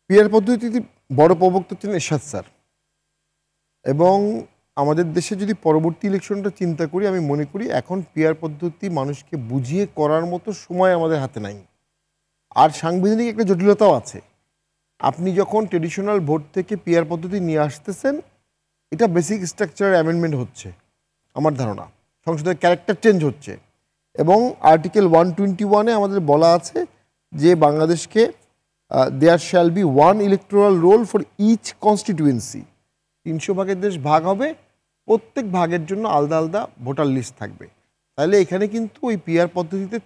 PR পদ্ধতিতে বড় প্রবক্তা ছিলেন এরশাদ স্যার। এবং আমাদের দেশে যদি পরবর্তী ইলেকশনটা চিন্তা করি, আমি মনে করি এখন পিআর পদ্ধতি মানুষকে বুঝিয়ে করার মতো সময় আমাদের হাতে নাই। আর সাংবিধানিক একটা জটিলতাও আছে। আপনি যখন ট্রেডিশনাল ভোট থেকে পিআর পদ্ধতি নিয়ে আসতেছেন, এটা বেসিক স্ট্রাকচার অ্যামেন্ডমেন্ট হচ্ছে আমার ধারণা, সংসদের ক্যারেক্টার চেঞ্জ হচ্ছে। এবং আর্টিকেল 121-এ আমাদের বলা আছে যে বাংলাদেশকে there shall be one electoral roll for each constituency. 300 ভাগের দেশ ভাগ হবে, প্রত্যেক ভাগের জন্য আলাদা আলাদা ভোটার লিস্ট থাকবে। তাহলে এখানে কিন্তু ওই পিআর পদ্ধতিতে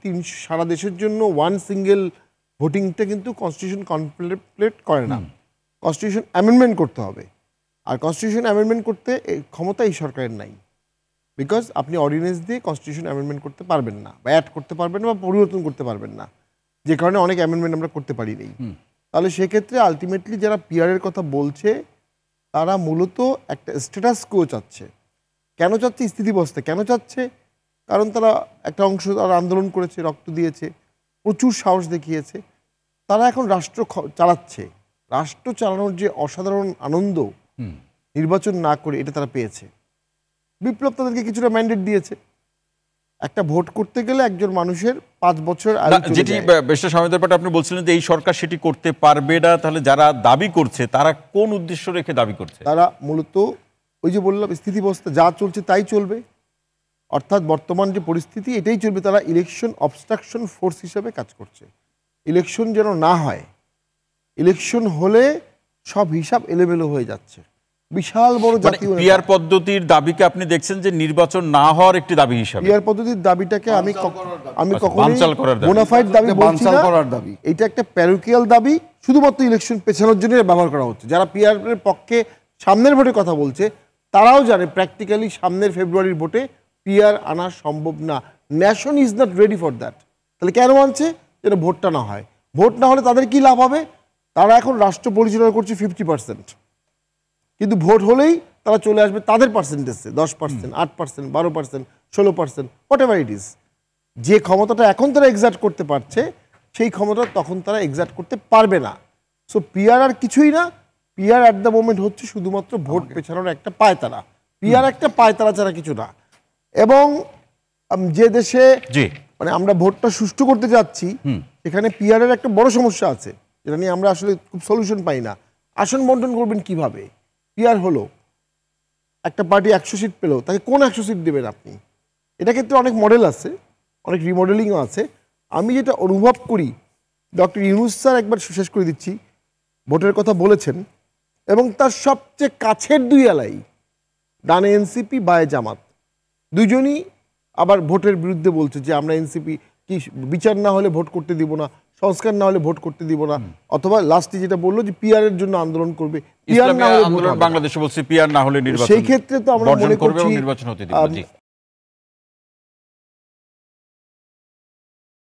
সারা দেশের জন্য ওয়ান সিঙ্গেল ভোটিংটা কিন্তু কনস্টিটিউশন কমপ্লিট করে না, কনস্টিটিউশন অ্যামেন্ডমেন্ট করতে হবে। আর কনস্টিটিউশন অ্যামেন্ডমেন্ট করতে ক্ষমতা এই সরকারের নাই, বিকজ আপনি অর্ডিন্যান্স দিয়ে কনস্টিটিউশন অ্যামেন্ডমেন্ট করতে পারবেন না, বা অ্যাড করতে পারবেন না, বা পরিবর্তন করতে পারবেন না, যে কারণে অনেক অ্যামেন্ডমেন্ট আমরা করতে পারি নেই। তাহলে সেক্ষেত্রে আলটিমেটলি যারা পিআরের কথা বলছে তারা মূলত একটা স্ট্যাটাস কো চাচ্ছে। কেন চাচ্ছে? স্থিতিবস্থা কেন চাচ্ছে? কারণ তারা একটা অংশ তারা আন্দোলন করেছে, রক্ত দিয়েছে, প্রচুর সাহস দেখিয়েছে, তারা এখন রাষ্ট্র চালাচ্ছে। রাষ্ট্র চালানোর যে অসাধারণ আনন্দ নির্বাচন না করে এটা তারা পেয়েছে। বিপ্লব তাদেরকে কিছুটা ম্যান্ডেট দিয়েছে। একটা ভোট করতে গেলে একজন মানুষের 5 বছর, যেটি আপনি বলছিলেন যে এই সরকার সেটি করতে পারবে না, তাহলে যারা দাবি করছে তারা কোন উদ্দেশ্য রেখে দাবি করছে? তারা মূলত ওই যে বললাম স্থিতিবস্থা যা চলছে তাই চলবে, অর্থাৎ বর্তমান যে পরিস্থিতি এটাই চলবে। তারা ইলেকশন অবস্ট্রাকশন ফোর্স হিসেবে কাজ করছে। ইলেকশন যেন না হয়, ইলেকশন হলে সব হিসাব এলোমেলো হয়ে যাচ্ছে। বিশাল বড় জাতীয় পিআর পদ্ধতির দাবিকে আপনি দেখছেন যে নির্বাচন না হওয়ার একটি দাবি হিসাবে। পিআর পদ্ধতির দাবিটাকে আমি কখনোই বোনাফাইড দাবি বলছি না, এটা একটা প্যারোকিয়াল দাবি, শুধুমাত্র ইলেকশন পেছানোর জন্য ব্যবহার করা হচ্ছে। যারা পিআর এর পক্ষে সামনের ভোটে কথা বলছে তারাও জানে প্র্যাকটিক্যালি সামনের ফেব্রুয়ারির ভোটে পিআর আনা সম্ভব না। Nation is not ready for that. তাহলে কেন মানছে? যেন ভোটটা না হয়। ভোট না হলে তাদের কি লাভ হবে? তারা এখন রাষ্ট্র পরিচালনা করছে 50%, কিন্তু ভোট হলেই তারা চলে আসবে তাদের পার্সেন্টেজে 10%, 8%, 12%, 16%, হোয়াট এভার ইট ইজ। যে ক্ষমতাটা এখন তারা এক্সার্ট করতে পারছে সেই ক্ষমতা তখন তারা এক্সার্ট করতে পারবে না। সো পিআর আর কিছুই না। পিআর অ্যাট দ্য মোমেন্ট হচ্ছে শুধুমাত্র ভোট পেছানোর একটা পায়তারা। পিআর একটা পায়তারা ছাড়া কিছু না। এবং যে দেশে মানে আমরা ভোটটা সুষ্ঠু করতে যাচ্ছি সেখানে পিআর এর একটা বড় সমস্যা আছে, যেটা নিয়ে আমরা আসলে খুব সলিউশন পাই না। আসন বন্টন করবেন কিভাবে? পিআর হলো একটা পার্টি 100 সিট পেল, তাকে কোন 100 সিট দেবেন আপনি? এটা ক্ষেত্রে অনেক মডেল আছে, অনেক রিমডেলিংও আছে। আমি যেটা অনুভব করি, ডক্টর ইউনূস স্যার একবার শেষ করে দিচ্ছি, ভোটের কথা বলেছেন এবং তার সবচেয়ে কাছের 2 এলাই ডানে এনসিপি বায়ে জামাত, দুজনই আবার ভোটের বিরুদ্ধে বলছে যে আমরা এনসিপি কি বিচার না হলে ভোট করতে দিব না, সংস্কার না হলে ভোট করতে দিব না, অথবা লাস্টে যেটা বললো যে পিআর এর জন্য আন্দোলন করবে। পিআর না হলে বাংলাদেশে বলছে পিআর না হলে নির্বাচন, সেই ক্ষেত্রে তো আমরা মনে করছি